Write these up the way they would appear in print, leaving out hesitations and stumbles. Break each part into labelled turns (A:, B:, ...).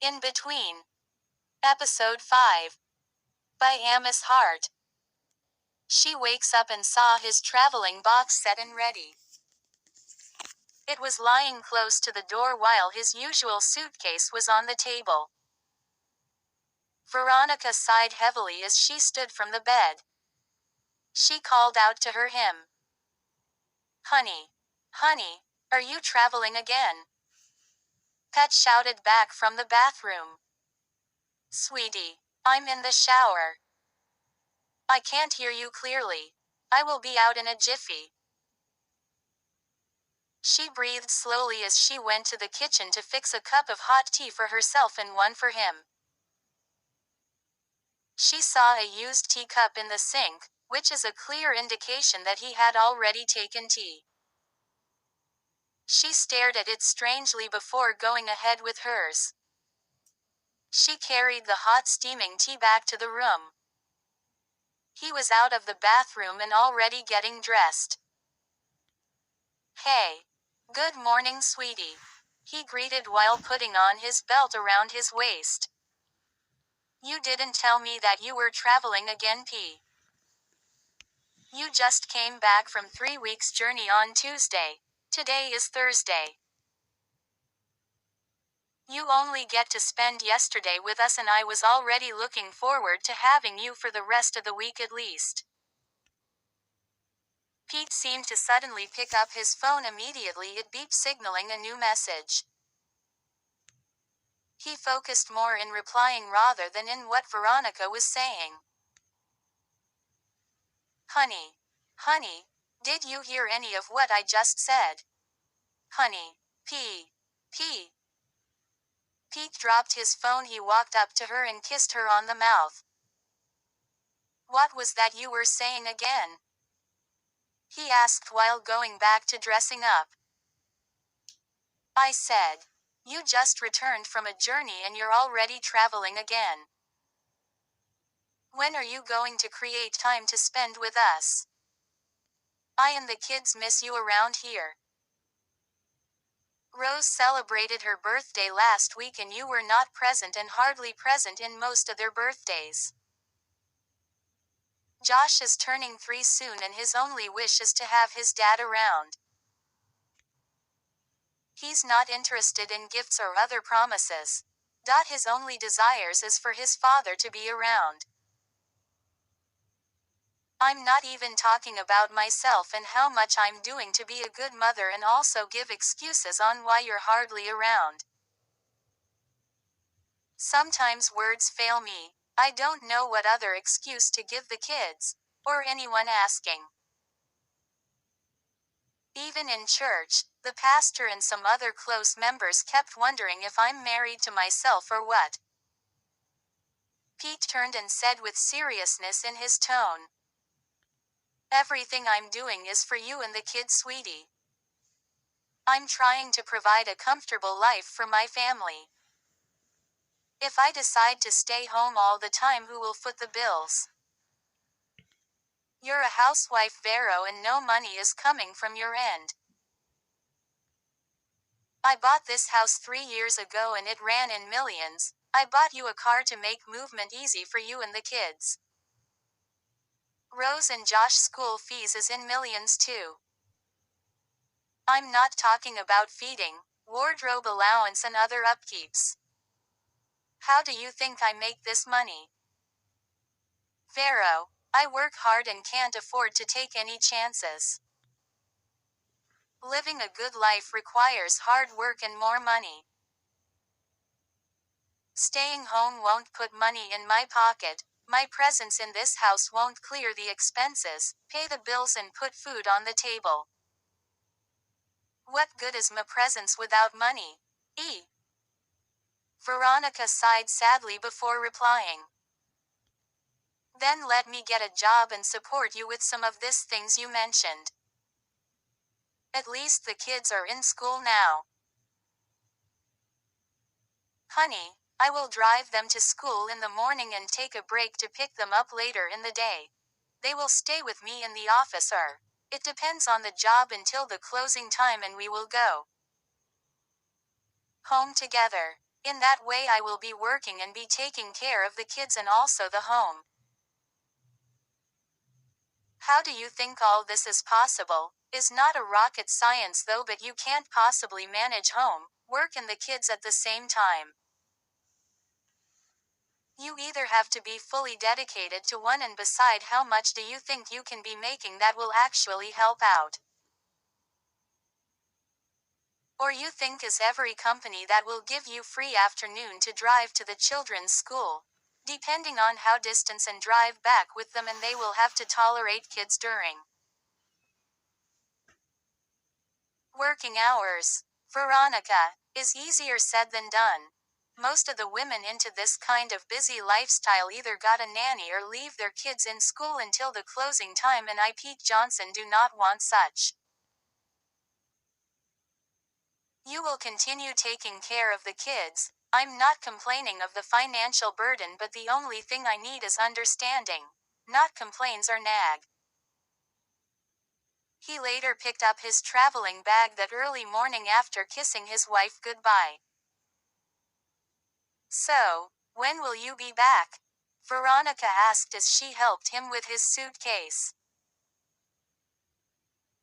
A: In Between. Episode 5. By AMAH'S. She wakes up and saw his traveling box set and ready. It was lying close to the door while his usual suitcase was on the table. Veronica sighed heavily as she stood from the bed. She called out to him. Honey. Honey, are you traveling again? Pet shouted back from the bathroom. Sweetie, I'm in the shower. I can't hear you clearly. I will be out in a jiffy. She breathed slowly as she went to the kitchen to fix a cup of hot tea for herself and one for him. She saw a used teacup in the sink, which is a clear indication that he had already taken tea. She stared at it strangely before going ahead with hers. She carried the hot steaming tea back to the room. He was out of the bathroom and already getting dressed. Hey. Good morning, sweetie. He greeted while putting on his belt around his waist. You didn't tell me that you were traveling again, P. You just came back from 3 weeks' journey on Tuesday. Today is Thursday. You only get to spend yesterday with us and I was already looking forward to having you for the rest of the week at least. Pete seemed to suddenly pick up his phone immediately. It beeped, signaling a new message. He focused more in replying rather than in what Veronica was saying. Honey. Honey, did you hear any of what I just said? Honey. P. Pete dropped his phone. He walked up to her and kissed her on the mouth. What was that you were saying again? He asked while going back to dressing up. I said, you just returned from a journey and you're already traveling again. When are you going to create time to spend with us? I and the kids miss you around here. Rose celebrated her birthday last week and you were not present and hardly present in most of their birthdays. Josh is turning 3 soon and his only wish is to have his dad around. He's not interested in gifts or other promises. His only desires is for his father to be around. I'm not even talking about myself and how much I'm doing to be a good mother and also give excuses on why you're hardly around. Sometimes words fail me. I don't know what other excuse to give the kids, or anyone asking. Even in church, the pastor and some other close members kept wondering if I'm married to myself or what. Pete turned and said with seriousness in his tone. Everything I'm doing is for you and the kids, sweetie. I'm trying to provide a comfortable life for my family. If I decide to stay home all the time, who will foot the bills? You're a housewife, Vero, and no money is coming from your end. I bought this house 3 years ago and it ran in millions. I bought you a car to make movement easy for you and the kids. Rose and Josh's school fees is in millions too. I'm not talking about feeding, wardrobe allowance and other upkeeps. How do you think I make this money? Vero, I work hard and can't afford to take any chances. Living a good life requires hard work and more money. Staying home won't put money in my pocket. My presence in this house won't clear the expenses, pay the bills and put food on the table. What good is my presence without money? Veronica sighed sadly before replying. Then let me get a job and support you with some of these things you mentioned. At least the kids are in school now. Honey, I will drive them to school in the morning and take a break to pick them up later in the day. They will stay with me in the office or it depends on the job until the closing time and we will go home together. In that way I will be working and be taking care of the kids and also the home. How do you think all this is possible? Is not a rocket science though, but you can't possibly manage home, work and the kids at the same time. You either have to be fully dedicated to one, and beside, how much do you think you can be making that will actually help out? Or you think is every company that will give you free afternoon to drive to the children's school, depending on how distance, and drive back with them, and they will have to tolerate kids during working hours. Veronica, is easier said than done. Most of the women into this kind of busy lifestyle either got a nanny or leave their kids in school until the closing time, and I, Pete Johnson, do not want such. You will continue taking care of the kids. I'm not complaining of the financial burden, but the only thing I need is understanding. Not complaints or nag. He later picked up his traveling bag that early morning after kissing his wife goodbye. So, when will you be back? Veronica asked as she helped him with his suitcase.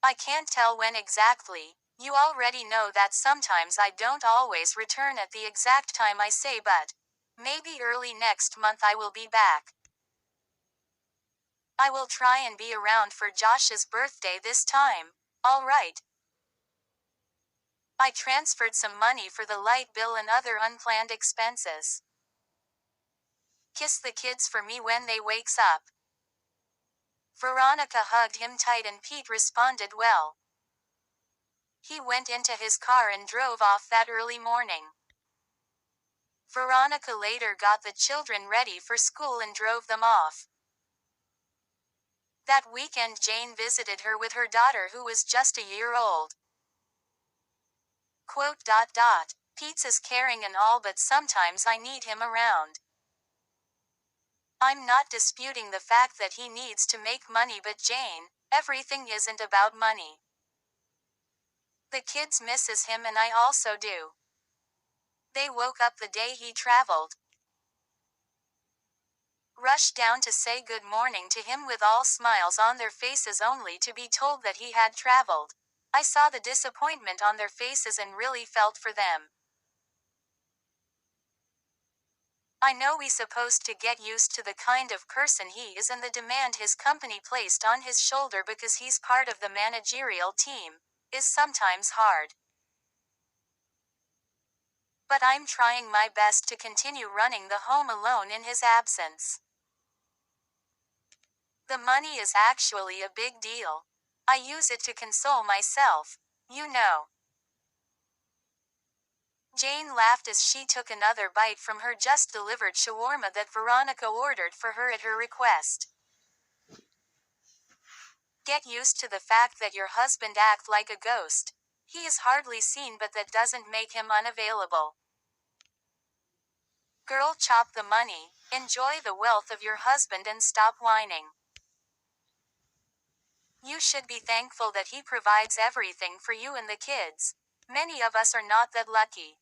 A: I can't tell when exactly. You already know that sometimes I don't always return at the exact time I say, but maybe early next month I will be back. I will try and be around for Josh's birthday this time. All right. I transferred some money for the light bill and other unplanned expenses. Kiss the kids for me when they wakes up. Veronica hugged him tight and Pete responded well. He went into his car and drove off that early morning. Veronica later got the children ready for school and drove them off. That weekend Jane visited her with her daughter, who was just a year old. Quote, Pete's is caring and all, but sometimes I need him around. I'm not disputing the fact that he needs to make money, but Jane, everything isn't about money. The kids misses him and I also do. They woke up the day he traveled, rushed down to say good morning to him with all smiles on their faces, only to be told that he had traveled. I saw the disappointment on their faces and really felt for them. I know we supposed to get used to the kind of person he is and the demand his company placed on his shoulder because he's part of the managerial team, is sometimes hard. But I'm trying my best to continue running the home alone in his absence. The money is actually a big deal. I use it to console myself, you know. Jane laughed as she took another bite from her just delivered shawarma that Veronica ordered for her at her request. Get used to the fact that your husband acts like a ghost. He is hardly seen, but that doesn't make him unavailable. Girl, chop the money, enjoy the wealth of your husband and stop whining. You should be thankful that he provides everything for you and the kids. Many of us are not that lucky.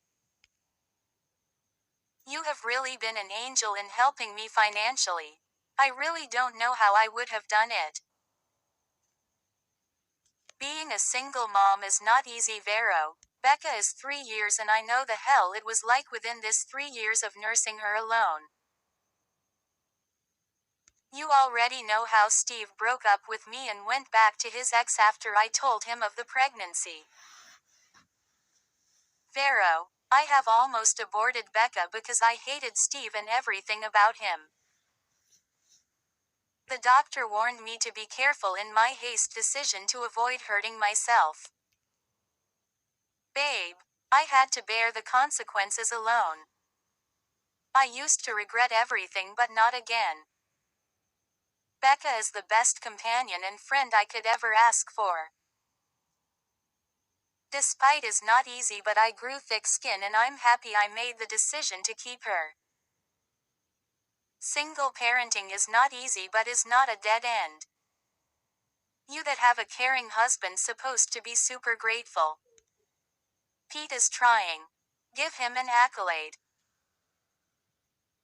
A: You have really been an angel in helping me financially. I really don't know how I would have done it. Being a single mom is not easy, Vero. Becca is 3 years and I know the hell it was like within this 3 years of nursing her alone. You already know how Steve broke up with me and went back to his ex after I told him of the pregnancy. Vero, I have almost aborted Becca because I hated Steve and everything about him. The doctor warned me to be careful in my haste decision to avoid hurting myself. Babe, I had to bear the consequences alone. I used to regret everything, but not again. Becca is the best companion and friend I could ever ask for. Despite is not easy, but I grew thick skin and I'm happy I made the decision to keep her. Single parenting is not easy but is not a dead end. You that have a caring husband supposed to be super grateful. Pete is trying. Give him an accolade.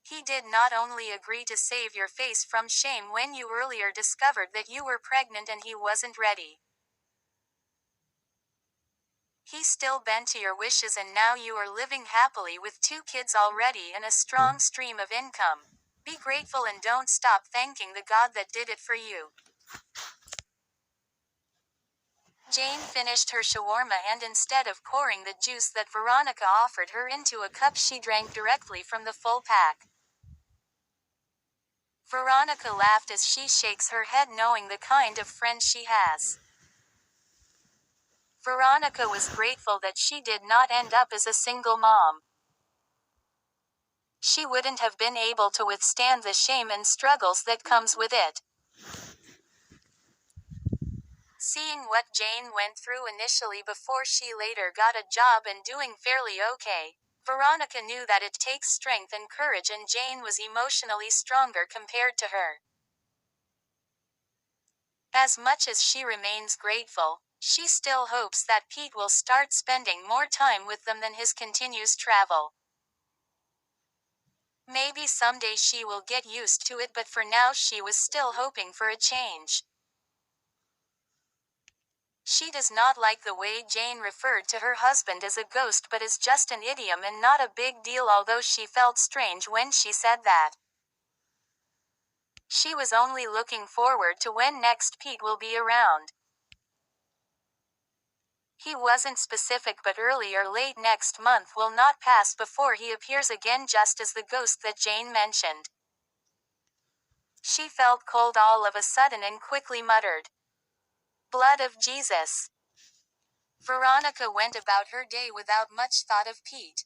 A: He did not only agree to save your face from shame when you earlier discovered that you were pregnant and he wasn't ready. He still bent to your wishes, and now you are living happily with 2 kids already and a strong stream of income. Be grateful and don't stop thanking the God that did it for you. Jane finished her shawarma, and instead of pouring the juice that Veronica offered her into a cup, she drank directly from the full pack. Veronica laughed as she shakes her head, knowing the kind of friend she has. Veronica was grateful that she did not end up as a single mom. She wouldn't have been able to withstand the shame and struggles that comes with it. Seeing what Jane went through initially before she later got a job and doing fairly okay, Veronica knew that it takes strength and courage, and Jane was emotionally stronger compared to her. As much as she remains grateful, she still hopes that Pete will start spending more time with them than his continuous travel. Maybe someday she will get used to it, but for now she was still hoping for a change. She does not like the way Jane referred to her husband as a ghost, but is just an idiom and not a big deal, although she felt strange when she said that. She was only looking forward to when next Pete will be around. He wasn't specific, but early or late next month will not pass before he appears again, just as the ghost that Jane mentioned. She felt cold all of a sudden and quickly muttered, "Blood of Jesus." Veronica went about her day without much thought of Pete.